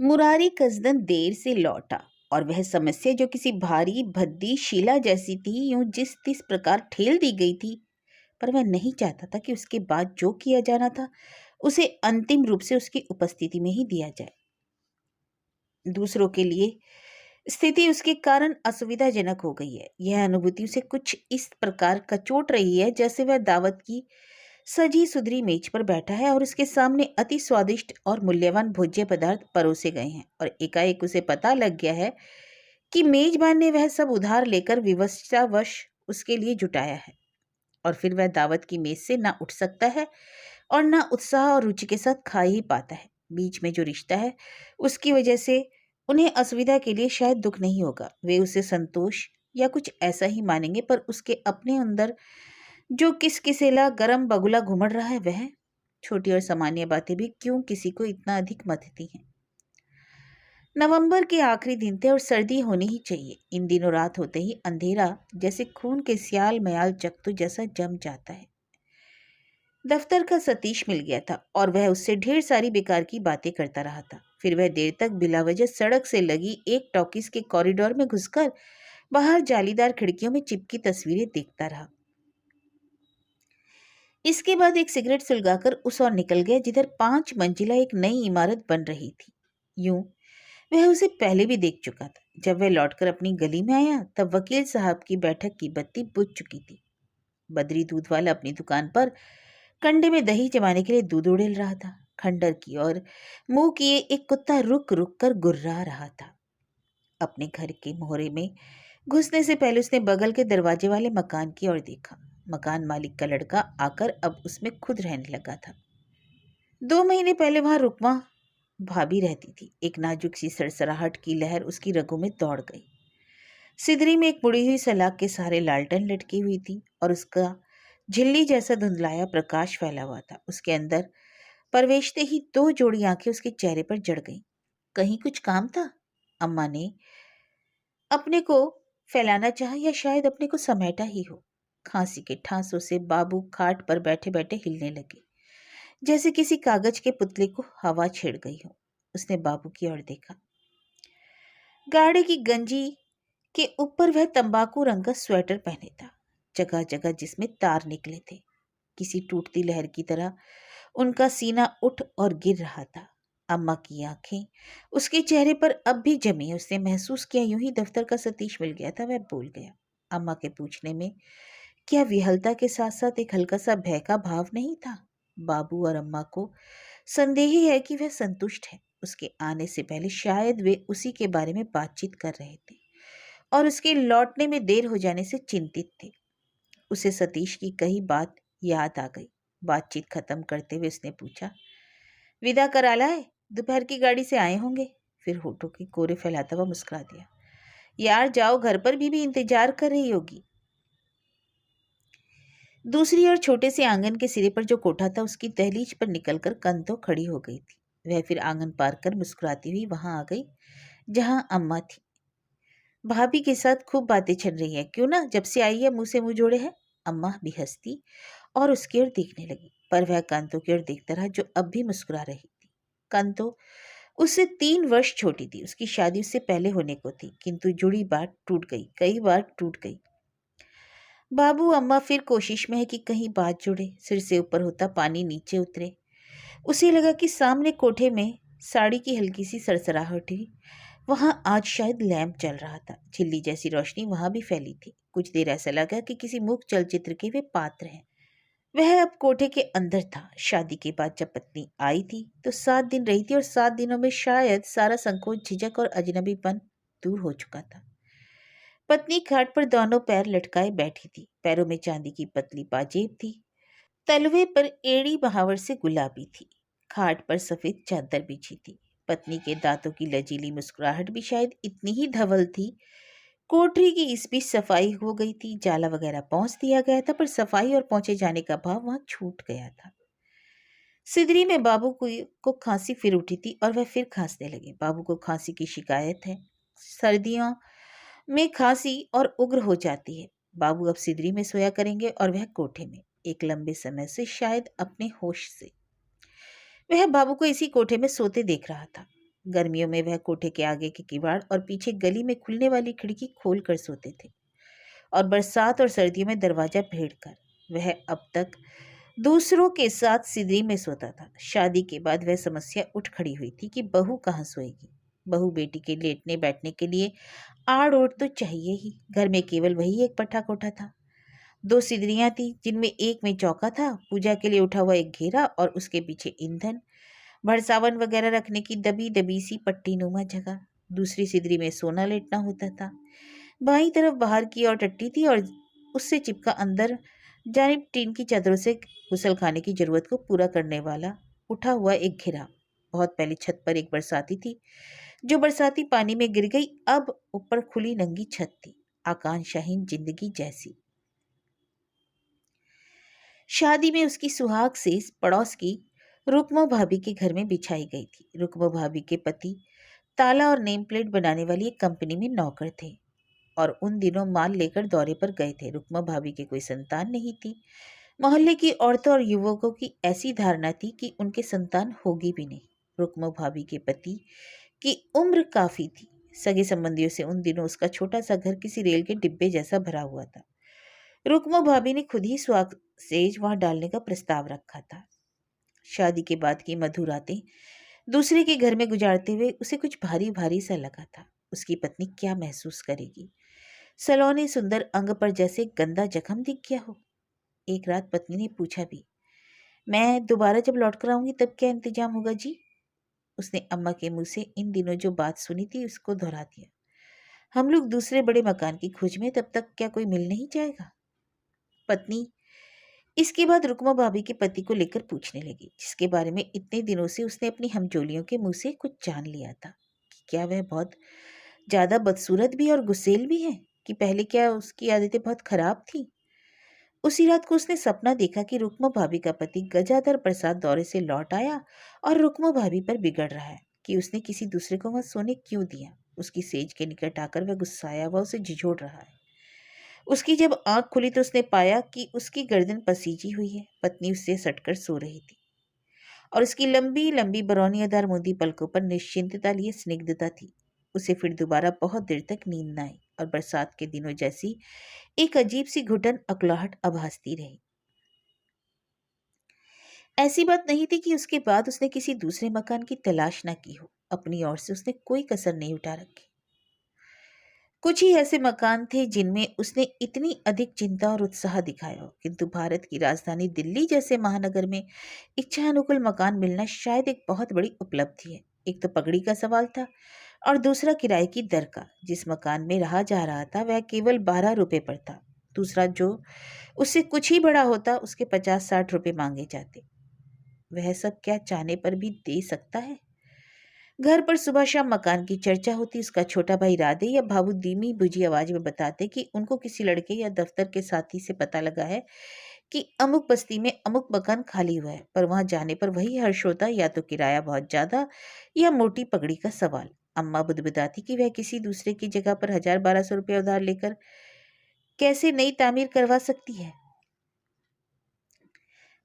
मुरारी कसदन देर से लौटा और वह समस्या जो किसी भारी भद्दी शिला जैसी थी यूं जिस तिस प्रकार ठेल दी गई थी। पर वह नहीं चाहता था कि उसके बाद जो किया जाना था उसे अंतिम रूप से उसकी उपस्थिति में ही दिया जाए। दूसरों के लिए स्थिति उसके कारण असुविधाजनक हो गई है। यह अनुभूति उसे कुछ इस प्रकार कचोट रही है जैसे वह दावत की सजी सुधरी मेज पर बैठा है और उसके सामने अति स्वादिष्ट और मूल्यवान भोज्य पदार्थ परोसे गए हैं और एकाएक उसे पता लग गया है कि मेजबान ने वह सब उधार लेकर विवशतावश उसके लिए जुटाया है और फिर वह दावत की मेज से ना उठ सकता है और ना उत्साह और रुचि के साथ खा ही पाता है। बीच में जो रिश्ता है उसकी वजह से उन्हें असुविधा के लिए शायद दुख नहीं होगा, वे उसे संतोष या कुछ ऐसा ही मानेंगे, पर उसके अपने अंदर जो किसकिसेला गरम बगुला घुमड़ रहा है वह छोटी और सामान्य बातें भी क्यों किसी को इतना अधिक मथती हैं। नवंबर के आखिरी दिन थे और सर्दी होनी ही चाहिए। इन दिनों रात होते ही अंधेरा जैसे खून के सियाल मयाल चकत्तू जैसा जम जाता है। दफ्तर का सतीश मिल गया था और वह उससे ढेर सारी बेकार की बातें करता रहा था। फिर वह देर तक बिलावजह सड़क से लगी एक टॉकीज के कॉरिडोर में घुसकर बाहर जालीदार खिड़कियों में चिपकी तस्वीरें देखता रहा। इसके बाद एक सिगरेट सुलगाकर उस ओर निकल गया जिधर 5 मंजिला एक नई इमारत बन रही थी। यूं वह उसे पहले भी देख चुका था। जब वह लौटकर अपनी गली में आया तब वकील साहब की बैठक की बत्ती बुझ चुकी थी। बद्री दूध वाला अपनी दुकान पर कंडे में दही जमाने के लिए दूध उड़ेल रहा था। खंडर की और मुंह किए एक कुत्ता रुक रुक कर गुर्रा रहा था। अपने घर के मोहरे में घुसने से पहले उसने बगल के दरवाजे वाले मकान की ओर देखा। मकान मालिक का लड़का आकर अब उसमें खुद रहने लगा था। 2 महीने पहले वहां रुकमा भाभी रहती थी। एक नाजुक सी सरसराहट की लहर उसकी रगों में दौड़ गई। सिदरी में एक मुड़ी हुई सलाख के सहारे लालटेन लटकी हुई थी और उसका झिल्ली जैसा धुंधलाया प्रकाश फैला हुआ था। उसके अंदर प्रवेशते ही 2 जोड़ी आंखें उसके चेहरे पर जड़ गईं। कहीं कुछ काम था? अम्मा ने अपने को फैलाना चाहा या शायद अपने को समेटा ही हो। खांसी के ठांसों से बाबू खाट पर बैठे बैठे हिलने लगे जैसे किसी कागज के पुतले को हवा छेड़ गई हो। उसने बाबू की ओर देखा। गाड़ी की गंजी के ऊपर वह तंबाकू रंग का स्वेटर पहने था, जगह जगह जिसमें तार निकले थे। किसी टूटती लहर की तरह उनका सीना उठ और गिर रहा था। अम्मा की आंखें उसके चेहरे पर अब भी जमी। उसने महसूस किया यूं ही दफ्तर का सतीश मिल गया था। वह बोल गया। अम्मा के पूछने में क्या विहलता के साथ साथ एक हल्का सा भय का भाव नहीं था? बाबू और अम्मा को संदेह ही है कि वह संतुष्ट है। उसके आने से पहले शायद वे उसी के बारे में बातचीत कर रहे थे और उसके लौटने में देर हो जाने से चिंतित थे। उसे सतीश की कई बात याद आ गई। बातचीत खत्म करते हुए उसने पूछा, विदा करा लाए? दोपहर की गाड़ी से आए होंगे। फिर होठों की कोरे फैलाता हुआ मुस्कुरा दिया, यार जाओ, घर पर भी इंतजार कर रही होगी। दूसरी ओर छोटे से आंगन के सिरे पर जो कोठा था उसकी दहलीज पर निकलकर कंतो खड़ी हो गई थी। वह फिर आंगन पार कर मुस्कुराती हुई वहां आ गई जहां अम्मा थी। भाभी के साथ खूब बातें चल रही है, क्यों ना, जब से आई है मुंह से मुंह जोड़े है। अम्मा भी हंसती और उसकी ओर देखने लगी, पर वह कांतो की ओर देखता रहा जो अब भी मुस्कुरा रही थी। कांतो उससे 3 वर्ष छोटी थी। उसकी शादी उससे पहले होने को थी, किंतु जुड़ी बात टूट गई, कई बार टूट गई। बाबू अम्मा फिर कोशिश में है कि कहीं बात जुड़े, सिर से ऊपर होता पानी नीचे उतरे। उसे लगा कि सामने कोठे में साड़ी की हल्की सी सरसराहट हुई। वहां आज शायद लैंप चल रहा था। झिल्ली जैसी रोशनी वहां भी फैली थी। कुछ देर ऐसा लगा कि किसी मूक चलचित्र के वे पात्र हैं। वह अब कोठे के अंदर था। शादी के बाद जब पत्नी आई थी तो 7 दिन रही थी और 7 दिनों में शायद सारा संकोच, झिझक और अजनबीपन दूर हो चुका था। पत्नी खाट पर दोनों पैर लटकाए बैठी थी। पैरों में चांदी की पतली पाजेब थी। तलवे पर एड़ी बहावर से गुलाबी थी। खाट पर सफेद चादर बिछी थी। पत्नी के दांतों की लजीली मुस्कुराहट भी शायद इतनी ही धवल थी। कोठरी की इस बीच सफाई हो गई थी। जाला वगैरह पहुंच दिया गया था, पर सफाई और पहुंचे जाने का भाव वहां छूट गया था। सिदरी में बाबू को खांसी फिर उठी थी और वह फिर खांसने लगे। बाबू को खांसी की शिकायत है। सर्दियों में खांसी और उग्र हो जाती है। बाबू अब सिदरी में सोया करेंगे और वह कोठे में। एक लंबे समय से, शायद अपने होश से, वह बाबू को इसी कोठे में सोते देख रहा था। गर्मियों में वह कोठे के आगे के किवाड़ और पीछे गली में खुलने वाली खिड़की खोल कर सोते थे, और बरसात और सर्दियों में दरवाजा भेड़ कर वह अब तक दूसरों के साथ सिदरी में सोता था। शादी के बाद वह समस्या उठ खड़ी हुई थी कि बहू कहाँ सोएगी। बहू बेटी के लेटने बैठने के लिए आड़ ओट तो चाहिए ही। घर में केवल वही एक पट्टा कोठा था। दो सिदरियां थी, जिनमें एक में चौका था, पूजा के लिए उठा हुआ एक घेरा और उसके पीछे ईंधन भरसावन वगैरह रखने की दबी दबी सी पट्टी नुमा जगह। दूसरी सिदरी में सोना लेटना होता था। बाईं तरफ बाहर की ओर टट्टी थी और उससे चिपका अंदर जानिब टीन की चादरों से गुसल खाने की जरूरत को पूरा करने वाला उठा हुआ एक घेरा। बहुत पहले छत पर एक बरसाती थी, जो बरसाती पानी में गिर गई। अब ऊपर खुली नंगी छत थी, आकांक्षाहीन जिंदगी जैसी। शादी में उसकी सुहाग से पड़ोस की रुकमो भाभी के घर में बिछाई गई थी। रुकमो भाभी के पति ताला और नेम प्लेट बनाने वाली एक कंपनी में नौकर थे और उन दिनों माल लेकर दौरे पर गए थे। रुकमा भाभी की कोई संतान नहीं थी। मोहल्ले की औरतों और युवकों की ऐसी धारणा थी कि उनके संतान होगी भी नहीं। रुकमा भाभी के पति की उम्र काफी थी। सगे संबंधियों से उन दिनों उसका छोटा सा घर किसी रेल के डिब्बे जैसा भरा हुआ था। रुकमा भाभी ने खुद ही सुहाग सेज वहां डालने का प्रस्ताव रखा था। शादी के बाद की मधुर रातें दूसरे के घर में गुजारते हुए उसे कुछ भारी भारी सा लगा था। उसकी पत्नी क्या महसूस करेगी। सलोने सुंदर अंग पर जैसे गंदा जख्म दिख गया हो। एक रात पत्नी ने पूछा भी, मैं दोबारा जब लौट कर आऊंगी तब क्या इंतजाम होगा जी। उसने अम्मा के मुंह से इन दिनों जो बात सुनी थी उसको दोहरा दिया। हम लोग दूसरे बड़े मकान की खोज में, तब तक क्या कोई मिल नहीं जाएगा। पत्नी इसके बाद रुकमा भाभी के पति को लेकर पूछने लगी, जिसके बारे में इतने दिनों से उसने अपनी हमजोलियों के मुंह से कुछ जान लिया था कि क्या वह बहुत ज्यादा बदसूरत भी और गुस्सेल भी है, कि पहले क्या उसकी आदतें बहुत खराब थी। उसी रात को उसने सपना देखा कि रुकमा भाभी का पति गजाधर प्रसाद दौरे से लौट आया और रुकमा भाभी पर बिगड़ रहा है कि उसने किसी दूसरे को वहां सोने क्यों दिया। उसकी सेज के निकट आकर वह गुस्साया हुआ उसे झिझोड़ रहा है। उसकी जब आंख खुली तो उसने पाया कि उसकी गर्दन पसीजी हुई है। पत्नी उससे सटकर सो रही थी और उसकी लंबी लंबी बरौनियादार मुंदी पलकों पर निश्चिंतता लिए स्निग्धता थी। उसे फिर दोबारा बहुत देर तक नींद न आई और बरसात के दिनों जैसी एक अजीब सी घुटन अकलाहट आभासती रही। ऐसी बात नहीं थी कि उसके बाद उसने किसी दूसरे मकान की तलाश न की हो। अपनी ओर से उसने कोई कसर नहीं उठा रखी। कुछ ही ऐसे मकान थे जिनमें उसने इतनी अधिक चिंता और उत्साह दिखाया हो, किंतु भारत की राजधानी दिल्ली जैसे महानगर में इच्छानुकूल मकान मिलना शायद एक बहुत बड़ी उपलब्धि है। एक तो पगड़ी का सवाल था और दूसरा किराए की दर का। जिस मकान में रहा जा रहा था वह केवल 12 रुपए पर था। दूसरा जो उससे कुछ ही बड़ा होता उसके 50-60 रुपए मांगे जाते। वह सब क्या चाहने पर भी दे सकता है। घर पर सुबह शाम मकान की चर्चा होती। उसका छोटा भाई राधे या भाबू धीमी बुझी आवाज में बताते कि उनको किसी लड़के या दफ्तर के साथी से पता लगा है कि अमुक बस्ती में अमुक मकान खाली हुआ है, पर वहां जाने पर वही हर्ष होता, या तो किराया बहुत ज्यादा या मोटी पगड़ी का सवाल। अम्मा बुदबुदाती कि वह किसी दूसरे की जगह पर 1000-1200 रुपये उधार लेकर कैसे नई तामीर करवा सकती है।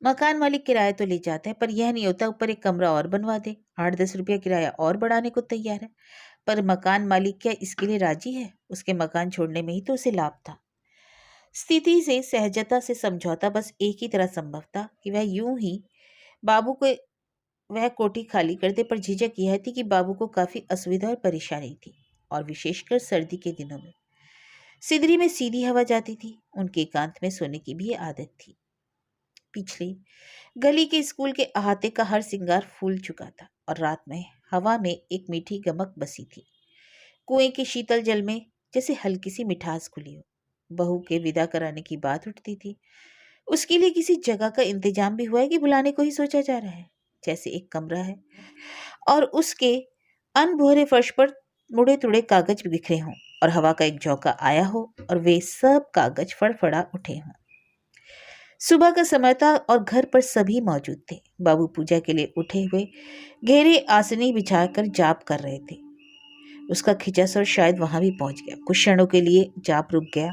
मकान मालिक किराया तो ले जाता है, पर यह नहीं होता ऊपर एक कमरा और बनवा दे। 8-10 रुपया किराया और बढ़ाने को तैयार है, पर मकान मालिक क्या इसके लिए राजी है। उसके मकान छोड़ने में ही तो उसे लाभ था। स्थिति से सहजता से समझौता बस एक ही तरह संभव था कि वह यूं ही बाबू को वह कोठी खाली कर दे, पर झिझक यह थी कि बाबू को काफी असुविधा और परेशानी थी, और विशेषकर सर्दी के दिनों में। सिदरी में सीधी हवा जाती थी। उनके एकांत में सोने की भी आदत थी। पिछली गली के स्कूल के अहाते का हर सिंगार फूल चुका था और रात में हवा में एक मीठी गमक बसी थी। कुएं के शीतल जल में जैसे हल्की सी मिठास खुली हो। बहू के विदा कराने की बात उठती थी। उसके लिए किसी जगह का इंतजाम भी हुआ है कि बुलाने को ही सोचा जा रहा है। जैसे एक कमरा है और उसके अनभोरे फर्श पर मुड़े तुड़े कागज बिखरे हों और हवा का एक झोंका आया हो और वे सब कागज फड़फड़ा उठे हों। सुबह का समय था और घर पर सभी मौजूद थे। बाबू पूजा के लिए उठे हुए घेरे आसनी बिछाकर जाप कर रहे थे। उसका खिंचा स्वर शायद वहां भी पहुंच गया। कुछ क्षणों के लिए जाप रुक गया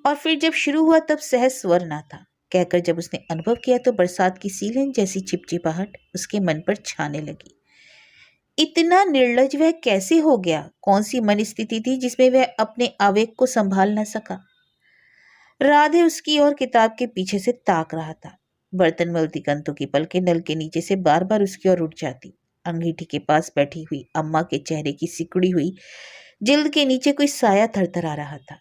और फिर जब शुरू हुआ तब सहज स्वर ना था। कहकर जब उसने अनुभव किया तो बरसात की सीलन जैसी चिपचिपाहट उसके मन पर छाने लगी। इतना निर्लज वह कैसे हो गया? कौन सी मन स्थिति थी जिसमें वह अपने आवेग को संभाल न सका? राधे उसकी ओर किताब के पीछे से ताक रहा था। बर्तन मलती कंतों की पलकें नल के नीचे से बार बार उसकी ओर उठ जाती। अंगीठी के पास बैठी हुई अम्मा के चेहरे की सिकुड़ी हुई जिल्द के नीचे कोई साया थरथरा रहा था।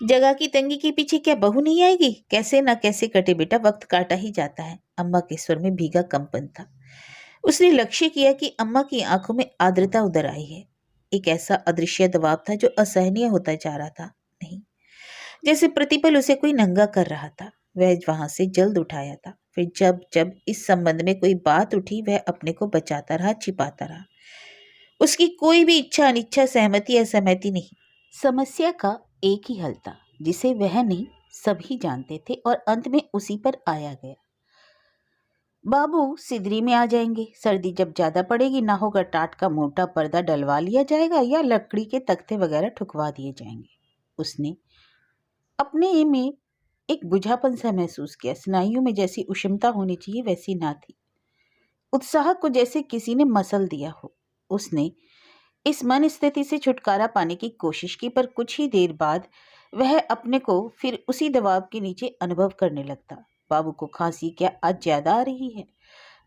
जगह की तंगी के पीछे क्या बहू नहीं आएगी? कैसे ना कैसे कटे बेटा, वक्त काटा ही जाता है। अम्मा के स्वर में भीगा कंपन था। उसने लक्ष्य किया कि अम्मा की आंखों में आर्द्रता उतर आई है। एक ऐसा अदृश्य दबाव था जो असहनीय होता जा रहा था। नहीं, जैसे प्रतिपल उसे कोई नंगा कर रहा था। वह वहां से जल्द उठाया था। फिर जब जब इस संबंध में कोई बात उठी वह अपने को बचाता रहा, छिपाता रहा। उसकी कोई भी इच्छा अनिच्छा, सहमति असहमति नहीं। समस्या का एक ही हल था जिसे वह नहीं सभी जानते थे और अंत में उसी पर आया गया। बाबू सिदरी में आ जाएंगे। सर्दी जब ज्यादा पड़ेगी ना होगा टाट का मोटा पर्दा डलवा लिया जाएगा या लकड़ी के तख्ते वगैरह ठुकवा दिए जाएंगे। उसने अपने में एक बुझापन सा महसूस किया। स्नायुओं में जैसी उष्णता होनी चाहिए वैसी ना थी। उत्साह को जैसे किसी ने मसल दिया हो। उसने इस मन स्थिति से छुटकारा पाने की कोशिश की, पर कुछ ही देर बाद वह अपने को फिर उसी दबाव के नीचे अनुभव करने लगता। बाबू को खांसी क्या आज ज्यादा आ रही है?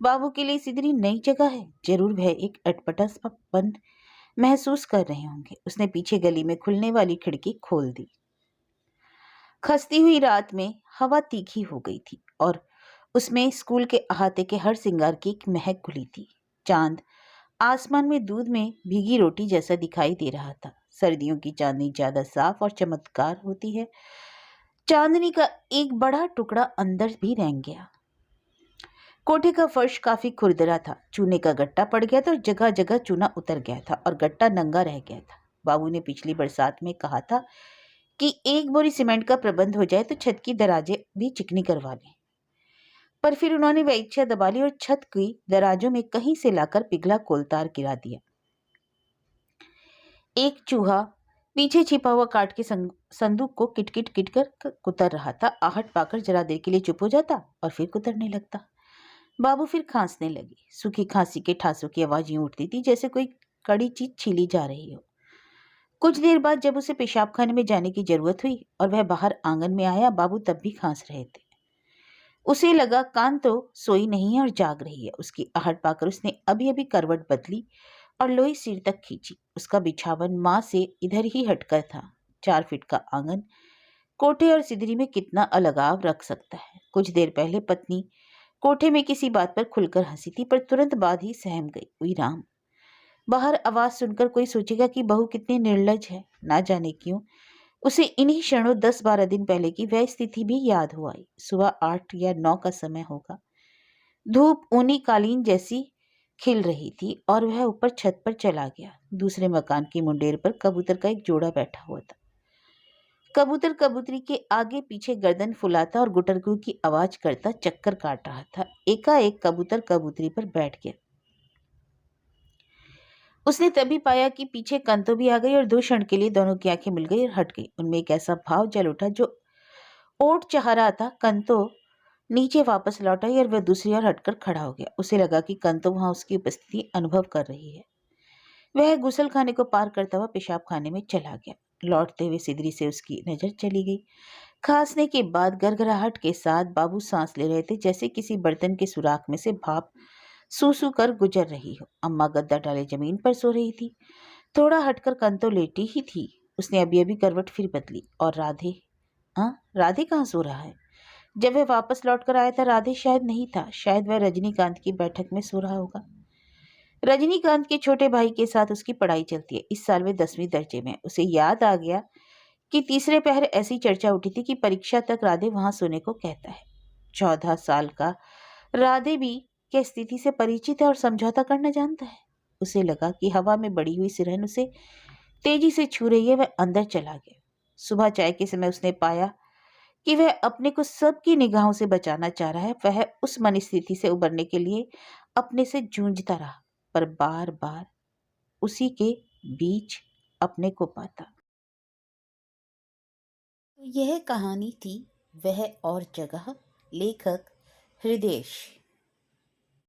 बाबू के लिए सिदरी नई जगह है। जरूर वह एक अटपटापन महसूस कर रहे होंगे। उसने पीछे गली में खुलने वाली खिड़की खोल दी। खसती हुई रात में हवा तीखी हो गई थी और उसमें स्कूल के अहाते के हर सिंगार की एक महक घुली थी। चांद आसमान में दूध में भीगी रोटी जैसा दिखाई दे रहा था। सर्दियों की चांदनी ज्यादा साफ और चमत्कार होती है। चांदनी का एक बड़ा टुकड़ा अंदर भी रेंग गया। कोठे का फर्श काफी खुरदरा था। चूने का गट्टा पड़ गया था और जगह जगह चूना उतर गया था और गट्टा नंगा रह गया था। बाबू ने पिछली बरसात में कहा था कि एक बोरी सीमेंट का प्रबंध हो जाए तो छत की दराजें भी चिकनी करवा लें, पर फिर उन्होंने वह इच्छा दबा ली और छत की दराजों में कहीं से लाकर पिघला कोलतार गिरा दिया। एक चूहा पीछे छिपा हुआ काट के संदूक को किटकिट किटकर कुतर रहा था। आहट पाकर जरा देर के लिए चुप हो जाता और फिर कुतरने लगता। बाबू फिर खांसने लगी। सूखी खांसी के ठासों की आवाज यूं उठती थी जैसे कोई कड़ी चीज छीली जा रही हो। कुछ देर बाद जब उसे पेशाब खाने में जाने की जरूरत हुई और वह बाहर आंगन में आया, बाबू तब भी खांस रहे थे। उसे लगा कान तो सोई नहीं है और जाग रही है। उसकी आहट पाकर उसने अभी अभी करवट बदली और लोई सिर तक खींची। उसका बिछावन माँ से इधर ही हटकर था। 4 फीट का आंगन कोठे और सिदरी में कितना अलगाव रख सकता है। कुछ देर पहले पत्नी कोठे में किसी बात पर खुलकर हंसी थी, पर तुरंत बाद ही सहम गई। हुई राम, बाहर आवाज सुनकर कोई सोचेगा कि बहू कितनी निर्लज है। ना जाने क्यों उसे इन्हीं क्षणों 10-12 दिन पहले की वह स्थिति भी याद हो आई। सुबह 8 या 9 का समय होगा। धूप ऊनी कालीन जैसी खिल रही थी और वह ऊपर छत पर चला गया। दूसरे मकान की मुंडेर पर कबूतर का एक जोड़ा बैठा हुआ था। कबूतर कबूतरी के आगे पीछे गर्दन फुलाता और गुटरगू की आवाज करता चक्कर काट रहा था। एकाएक कबूतर कबूतरी पर बैठ गया। उसने तभी पाया कि पीछे कंतो भी आ गई और 2 क्षण के लिए दोनों की आंखें मिल गई और हट गई। उनमें एक ऐसा भाव जल उठा जो ओट चाह रहा था। कंतो नीचे वापस लौट आई और वह दूसरी ओर हटकर खड़ा हो गया। उसे लगा कि कंतो वहां उसकी उपस्थिति अनुभव कर रही है। वह गुसल खाने को पार करता हुआ पेशाब खाने में चला गया। लौटते हुए सिदरी से उसकी नजर चली गई। खांसने के बाद गरगराहट के साथ बाबू सांस ले रहे थे, जैसे किसी बर्तन के सुराख में से भाप सूसू कर गुजर रही हो। अम्मा गद्दा डाले जमीन पर सो रही थी। थोड़ा हटकर कंतो लेटी ही थी। उसने अभी अभी करवट फिर बदली। और राधे? हाँ, राधे कहाँ सो रहा है? जब वह वापस लौट कर आया था राधे शायद नहीं था। शायद वह रजनीकांत की बैठक में सो रहा होगा। रजनीकांत के छोटे भाई के साथ उसकी पढ़ाई चलती है। इस साल वे 10वीं दर्जे में। उसे याद आ गया कि तीसरे पहर ऐसी चर्चा उठी थी कि परीक्षा तक राधे वहां सोने को कहता है। 14 साल का राधे भी क्या स्थिति से परिचित है और समझौता करना जानता है। उसे लगा कि हवा में बड़ी हुई सिरहन उसे तेजी से छू रही है। वह अंदर चला गया। सुबह चाय के समय उसने पाया कि वह अपने को सबकी निगाहों से बचाना चाह रहा है। वह उस मनस्थिति से उबरने के लिए अपने से जूझता रहा, पर बार बार उसी के बीच अपने को पाता। तो यह कहानी थी वह और जगह। लेखक हृदयेश।